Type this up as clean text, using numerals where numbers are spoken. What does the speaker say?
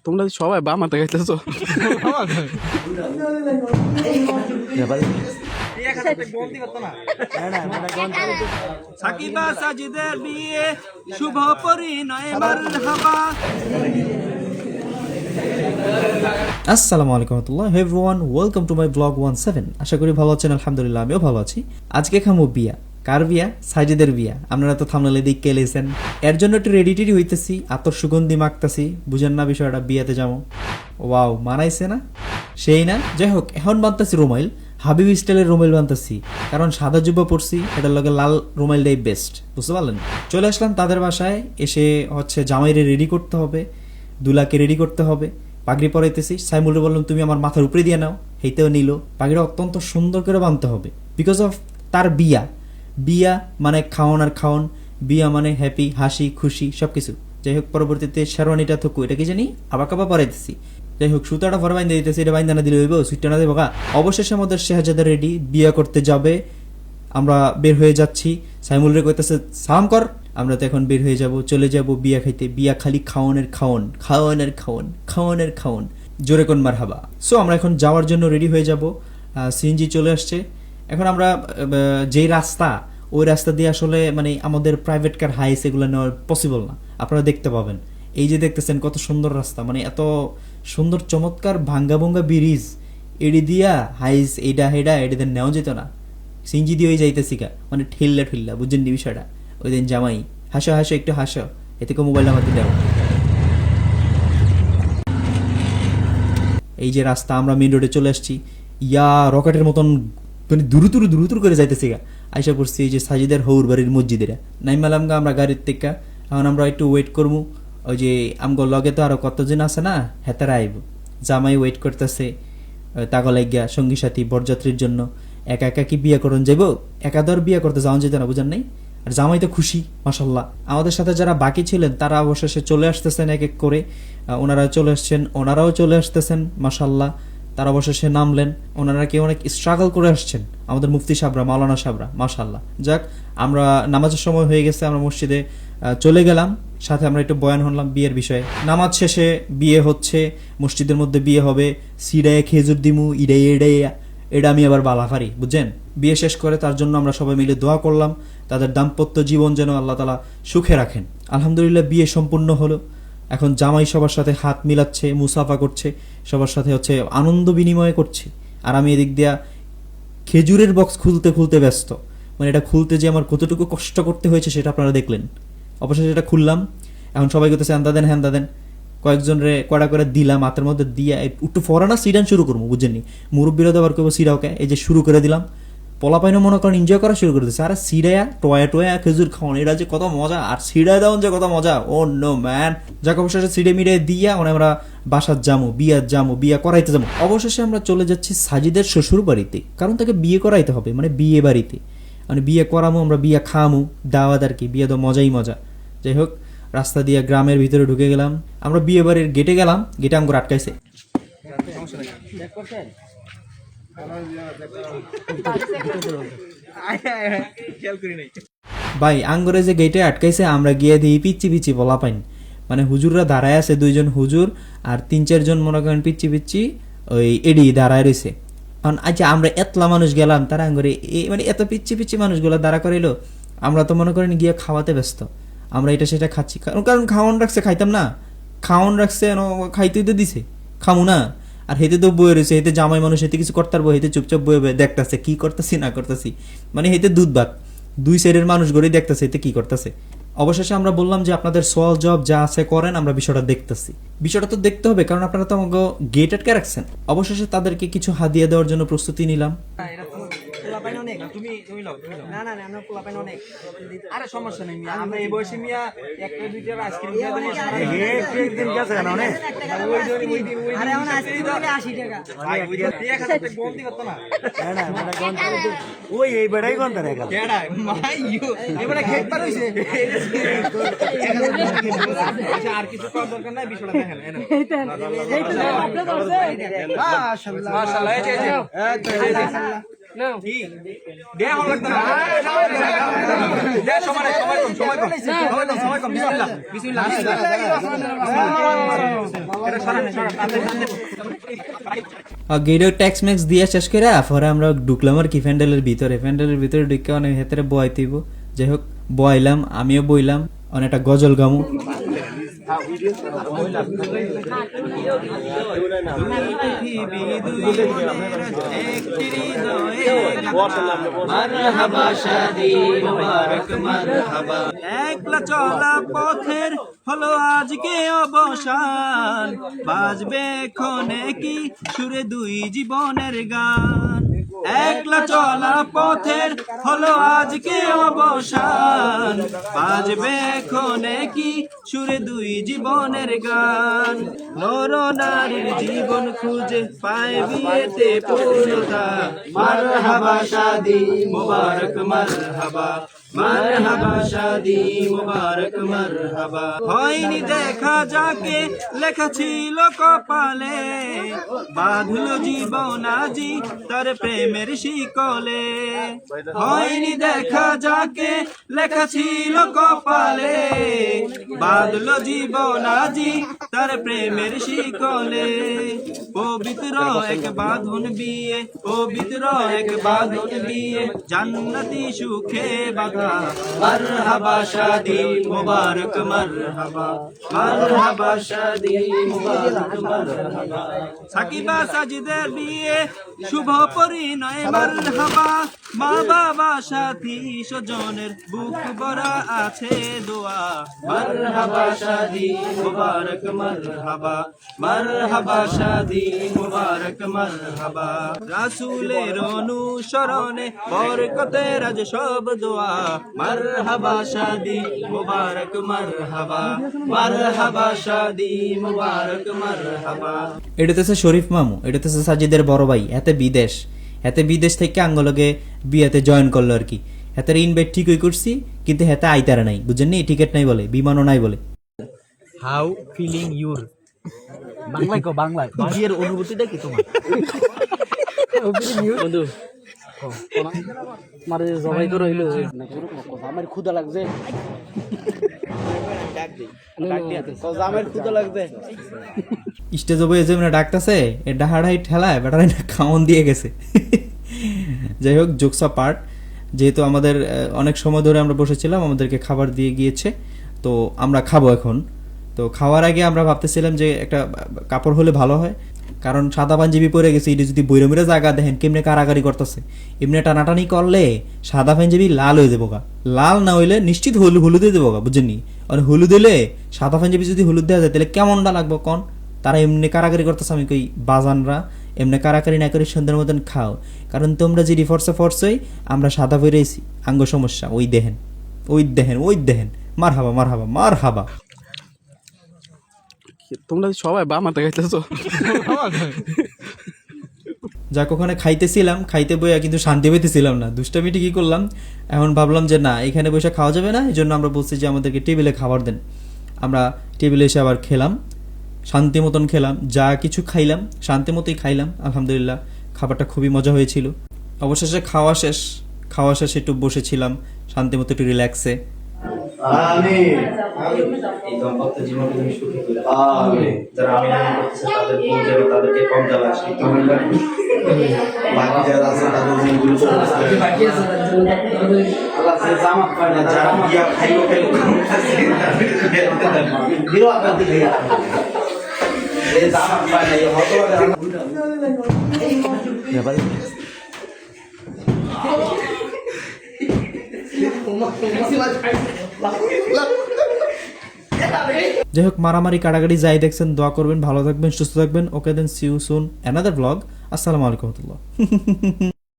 তোমরা সবাই বাম হাতে খাইতেছো। সাকিবা সাজিদের বিয়ে শুভ পরিণয় মারহাবা। আসসালামু আলাইকুম রহমতুল্লাহ everyone, welcome to my blog 17। আশা করি ভালো আছেন। আলহামদুলিল্লাহ আমিও ভালো আছি। আজকে খামো বিয়া। কার বিয়া? সাজিদের বিয়া। আপনারা তো থামনেলে দেখে এলেছেন। এর জন্য একটু রেডি টেডি হইতেছি, আতর সুগন্ধি মাখতাছি। বুঝেন না বিষয়টা? বিয়াতে যাবো। ওয়াও, মানাইছে না? সেই না? যাই হোক, এখন বানতাছি রুমাইল, হাবিব স্টাইলের রুমাইল বানতাছি। কারণ সাদা জুব্বা পরছি, এটার লগে লাল রুমাইলটাই বেস্ট। বুঝতে পারলেন? চলে আসলাম তাদের বাসায়। এসে হচ্ছে জামাইরে রেডি করতে হবে, দুলাকে রেডি করতে হবে। পাগড়ি পরাইতেছি। সাইমুলরে বললাম তুমি আমার মাথার উপরে দিয়ে নাও। হেইতেও নিল। পাগড়িটা অত্যন্ত সুন্দর করে বাঁধতে হবে, বিকজ অফ তার বিয়া। বিয়া মানে খাওয়ান আর খাওয়ান, বিয়া মানে হ্যাপি, হাসি খুশি সবকিছু। যাই হোক, পরবর্তীতে শেরওয়ানিটা থুকু, এটা কি জানি আবার কাবা পরাইতেছি। যাই হোক, সুতাটা ভরে বাইন্দা দিতেছি। এটা বাইন্দা না দিলে হইব, সুইটটা না দেবো গা। অবশেষে আমাদের শেহজাদা রেডি, বিয়া করতে যাবে। আমরা বের হয়ে যাচ্ছি। সাইমুলরে কইতেছে সালাম কর। আমরা তো এখন বের হয়ে যাব, চলে যাব বিয়া খাইতে। বিয়া খালি খাওয়ানের খাওয়ান, খাওয়ানের খাওয়ান, খাওয়ানের খাওয়ান। জোরে কোন মারহাবা। সো আমরা এখন যাওয়ার জন্য রেডি হয়ে যাব। সিএনজি চলে আসছে। এখন আমরা যেই রাস্তা, ওই রাস্তা দিয়ে আসলে মানে আমাদের প্রাইভেট কার হাইস এগুলো নেওয়া পসিবল না। আপনারা দেখতে পাবেন। এই যে দেখতেছেন কত সুন্দর রাস্তা, মানে এত সুন্দর চমৎকার ভাঙ্গা ভঙ্গা ব্রিজ। এডি দিয়া হাইস এইডা হেডা এডিদের নেওয়া যেত না। সিনজি দিয়ে যাইতেছি কা, মানে ঠেললা ঠেললা। বুঝছেন নি বিষয়টা? ওই দিন জামাই হাসো হাসো, একটু হাসো, এতে কেউ মোবাইল আমাদের দেও। এই যে রাস্তা, আমরা মেন রোডে চলে আসছি। ইয়া রকেটের মতন মানে দ্রুতুর করে যাইতেছি গা। আইসা পড়ছি এই যে সাজিদের হৌর বাড়ির মসজিদেরা। নাইমালাম গা আমরা গাড়ির থেকে। এখন আমরা একটু ওয়েট করবো। ওই যে আমগো লগে তো আরো কতজন আছে না, হেতারা আইব। জামাই ওয়েট করতেছে তাগো লাগিয়া, সঙ্গী সাথী বরযাত্রীর জন্য। একা একা কি বিয়ে করুন যাইব? একাদর বিয়ে করতে যাওয়া যেত না, বুঝেন নাই? আর জামাই তো খুশি মাশাল্লাহ। আমাদের সাথে যারা বাকি ছিলেন তারা অবশেষে চলে আসতেছেন এক এক করে। ওনারা চলে আসছেন, ওনারাও চলে আসতেছেন মাশাল্লাহ। তারা অবশেষে নামলেন। ওনারা কি অনেক স্ট্রাগল করে আসছেন, আমাদের মুফতি সাহেবরা, মাওলানা সাহেবরা মাশাল্লাহ। যাক, আমরা নামাজের সময় হয়ে গেছে, আমরা মসজিদে চলে গেলাম। সাথে আমরা একটু বয়ান হলাম বিয়ের বিষয়ে। নামাজ শেষে বিয়ে হচ্ছে, মসজিদের মধ্যে বিয়ে হবে। সিডায় খেজুর দিমু, ইডাই এডাই, এটা আমি আবার বালাফারি, বুঝছেন? বিয়ে শেষ করে তার জন্য আমরা সবাই মিলে দোয়া করলাম, তাদের দাম্পত্য জীবন যেন আল্লাহ তাআলা সুখে রাখেন। আলহামদুলিল্লাহ বিয়ে সম্পূর্ণ হলো। এখন জামাই সবার সাথে হাত মিলাচ্ছে, মুসাফা করছে, সবার সাথে হচ্ছে আনন্দ বিনিময় করছে। আর আমি এদিক দিয়া খেজুরের বক্স খুলতে খুলতে ব্যস্ত। মানে এটা খুলতে যে আমার কতটুকু কষ্ট করতে হয়েছে সেটা আপনারা দেখলেন। অবশেষে এটা খুললাম। এখন সবাই করতেছে হ্যান্দা দেন, হ্যান্দা দেন। কয়েকজন রে কড়া করে দিলাম, হাতের মধ্যে দিয়া একটু ফরানা সিডান শুরু করবো, বুঝেননি? মুরব্বীরা তো আবার করবো সিডাওকে। এই যে শুরু করে দিলাম। পোলাপাইনও মনে করেন এনজয় করা শুরু করে দিচ্ছে। আরে সিডায়া টোয়া টোয়া খেজুর খাওয়ানো, এটা যে কত মজা। আর সিডায় দেওয়ান যে কত মজা, ও নো ম্যান। যাক, অবশেষে সিডে মিডে দিয়া মানে আমরা বাসার যাবো, বিয়ার যাবো, বিয়া করাইতে যাবো। অবশেষে আমরা চলে যাচ্ছি সাজিদের শ্বশুর বাড়িতে, কারণ তাকে বিয়ে করাইতে হবে, মানে বিয়ে বাড়িতে। মানে বিয়ে করামো আমরা, বিয়া খামু, দাওয়াত আর কি। বিয়ে তো মজাই মজা। যাই হোক, রাস্তা দিয়ে গ্রামের ভিতরে ঢুকে গেলাম। আমরা বিয়ে বাড়ির গেটে গেলাম, গেটে আমাকে আটকাইছে। ভাই আঙ্গরে যে গেটে আটকাইছে, আমরা গিয়ে দিই পিচ্ছি পিচ্ছি বলা পাইন। মানে হুজুররা দাঁড়ায় আছে, 2জন হুজুর আর 3-4 জন মনে করেন পিচ্ছি পিচ্ছি ওই এডি দাঁড়ায় রয়েছে। আচ্ছা, আমরা এতলা মানুষ গেলাম, তারা আঙ্গরে মানে এত পিচ্ছি পিচ্ছি মানুষগুলো দাঁড়া করাইলো। আমরা তো মনে করেন গিয়ে খাওয়াতে ব্যস্ত। আমরা এটা সেটা খাচ্ছি, কারণ খাওয়ান রাখছে, খাইতাম না। খাওয়ান রাখছে, খাইতেই তো দিছে, খামু না। আর হেতে তো বয়ে রয়েছে, হেতে জামাই মানুষ, হেতে কিছু করতে পারবো? হেতে চুপচাপ বয়ে দেখতেছে কি করতেছি না করতেছি। মানে হেতে দুধ ভাত, 2 সাইডের মানুষ গড়েই দেখতেছে হেতে কি করতেছে। অবশেষে আমরা বললাম যে আপনাদের সোয়াল জব যা আছে করেন, আমরা বিষয়টা দেখতেছি। বিষয়টা তো দেখতে হবে, কারণ আপনারা তো আমাকে গেট আটকে রাখছেন। অবশেষে তাদেরকে কিছু হাদিয়া দেওয়ার জন্য প্রস্তুতি নিলাম। আরে সমস্যা নেই, আমরা এই বয়সে মিয়া একটা দুইটা আইসক্রিম দিয়ে দেবো। একদিন গেছে না অনেক, আরে এখন আইসক্রিম দিলে 80 টাকা ভাই, ওই যে 1000 টাকা গন্তি করতে না। না না, মানে গন্তি ওই এই বড়াই গন্তা রে গেল কেডা মাই ইউ এবারে খেত পার হইছে। আচ্ছা, আর কিছু করার দরকার নাই, বিষয়টা দেখেন। মাশাআল্লাহ মাশাআল্লাহ, এই যে কি দে হল লাগতো না দে সময় কম বিসমিল্লাহ এটা সরান গেটে ট্যাক্স ম্যাক্স দিয়ে শেষ করে পরে আমরা ঢুকলাম আর কি প্যান্ডেলের ভিতরে ঢুকে অনেক ভেতরে বয়াইতেইব যাই হোক বয়াইলাম আমিও বইলাম অনেকটা গজল গামু একলা চলা পথের হলো আজকে অবসান বাজবে ক্ষণে কি সুরে দুই জীবনের গান একলা চলা পথের হলো আজকে অবসান বাজবে ক্ষণে কি সুরে দুই জীবনের গান নর নারীর জীবন খুঁজে পায় বিয়েতে পূর্ণতা মারহাবা শাদি মুবারক মারহাবা মারহাবা শাদি মুবারক মারহাবা হয়নি দেখা যাকে লেখা ছিল কপালে বাঁধলো জীবন আজি তার প্রেমের শিকলে হয়নি দেখা যাকে লেখা ছিল কপালে বাঁধলো জীবন আজি তার প্রেমের শিকলে পবিত্র এক বাঁধন বিয়ে পবিত্র এক বাঁধন বিয়ে জান্নাতি সুখে বাঁধা মারহাবা শাদি মুবারক মারহাবা মারহাবা শাদি মুবারক মারহাবা সাকিবা সাজিদের বিয়ে শুভ পরিণয় মারহাবা মা বাবা সাথী স্বজনের বুক ভরা আছে দোয়া মারহাবা শাদি মুবারক মারহাবা মারহাবা শাদি মুবারক মারহাবা রাসূলের অনুসরণে বরকতের আজ সব দোয়া মারহাবা শাদি মুবারক মারহাবা মারহাবা শাদি মুবারক মারহাবা এটাতেছে শরীফ মামু এটাতেছে সাজিদের বড় ভাই এতে বিদেশ থেকে আঙ্গলকে বিয়েতে জয়েন করলো আর কি হাতে ইনভাইট ঠিকই করছি কিন্তু হাতে আইতারা নাই বুঝছেন নি টিকিট নাই বলে বিমানও নাই বলে হাউ ফিলিং ইউর বাংলায় কো বাংলায় বিয়ের অনুভূতিটা কি তোমার বন্ধু মারে জবাই করে হইলো আমার ক্ষুধা লাগছে আমার ক্ষুধা লাগছে স্টেজে বয়ে যে ডাকতেছে এ ডাহাড়াই ঠেলায় বেটারাই না খাওন দিয়ে গেছে যাই হোক জোকসা পার্ট যেহেতু আমাদের অনেক সময় ধরে আমরা বসেছিলাম আমাদেরকে খাবার দিয়ে গিয়েছে তো আমরা খাবো এখন তো খাওয়ার আগে আমরা ভাবতেছিলাম যে একটা কাপড় হলে ভালো হয় কারণ সাদা পাঞ্জাবি পরে গেছে এটা যদি বৈরমিরা জায়গা দেখেন কেমনে কারাগারি করতেছে এমনি টানাটানি করলে সাদা পাঞ্জাবি লাল হয়ে যাবো গা লাল না হইলে নিশ্চিত হলুদে দেবো গা বুঝেননি আর হলুদ হলে সাদা পাঞ্জাবি যদি হলুদ দেওয়া যায় তাহলে কেমনটা লাগবো কন তারা এমনি কারাগারি করতেছে আমি কই বাজানরা এমনি কারাকারি না করে সুন্দর মতন খাও কারণ তোমরা যে ফর্সই আমরা সাদা পরেছি আঙ্গ সমস্যা ওই দেখেন মার হাবা তোমরা সবাই বা মাথা খাইতেছো যাক ওখানে খাইতেছিলাম খাইতে বইয়া কিন্তু শান্তি পেতেছিলাম না দুষ্টামি কি করলাম এখন ভাবলাম যে না এখানে বসে খাওয়া যাবে না এই জন্য আমরা বলছি যে আমাদেরকে টেবিলে খাবার দেন আমরা টেবিলে এসে আবার খেলাম শান্তি মতন খেলাম যা কিছু খাইলাম শান্তি মতোই খাইলাম আলহামদুলিল্লাহ খাবারটা খুবই মজা হয়েছিল অবশেষে খাওয়া শেষ একটু বসেছিলাম শান্তি মতো একটু রিল্যাক্সে আমিন এই দাম্পত্য জীবনে তুমি সুখী করে আমিন যারা আমি নাম করতেছে তাদের বউ যেন তাদেরকে কম জ্বালা সেই তুমি বাকি যারা আছে তাদের জীবনগুলো চলতেছে বাকি আছে আল্লাহ সে জামাত পায় না যারা বিয়া খাইও খেলো বিরো আপনার দিকে এই জামাত পায় না এই হতবাগা যাই হোক মারামারি কাটাকাটি যাই দেখছেন দোয়া করবেন ভালো থাকবেন সুস্থ থাকবেন okay then see you soon another blog আসসালামু আলাইকুম